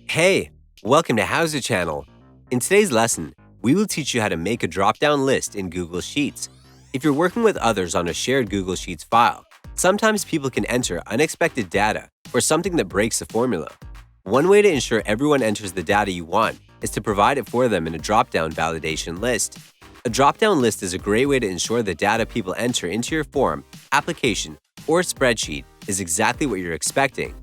Hey, welcome to HOWZA channel. In today's lesson, we will teach you how to make a drop-down list in Google Sheets. If you're working with others on a shared Google Sheets file, sometimes people can enter unexpected data or something that breaks the formula. One way to ensure everyone enters the data you want is to provide it for them in a drop-down validation list. A drop-down list is a great way to ensure the data people enter into your form, application, or spreadsheet is exactly what you're expecting.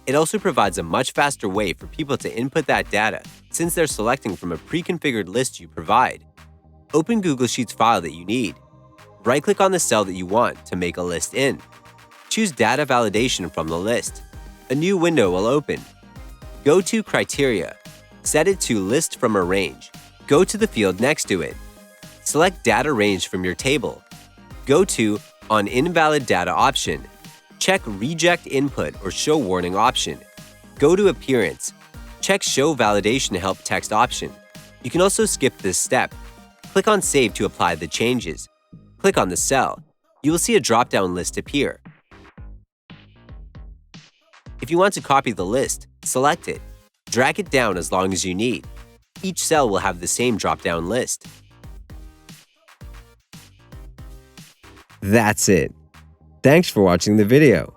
It also provides a much faster way for people to input that data since they're selecting from a pre-configured list you provide. Open Google Sheets file that you need. Right-click on the cell that you want to make a list in. Choose Data Validation from the list. A new window will open. Go to Criteria. Set it to List from a range. Go to the field next to it. Select Data Range from your table. Go to On Invalid Data option. Check Reject Input or Show Warning option. Go to Appearance. Check Show Validation Help Text option. You can also skip this step. Click on Save to apply the changes. Click on the cell. You will see a drop-down list appear. If you want to copy the list, select it. Drag it down as long as you need. Each cell will have the same drop-down list. That's it. Thanks for watching the video.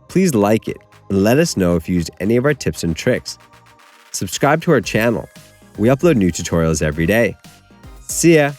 Please like it and let us know if you used any of our tips and tricks. Subscribe to our channel. We upload new tutorials every day. See ya!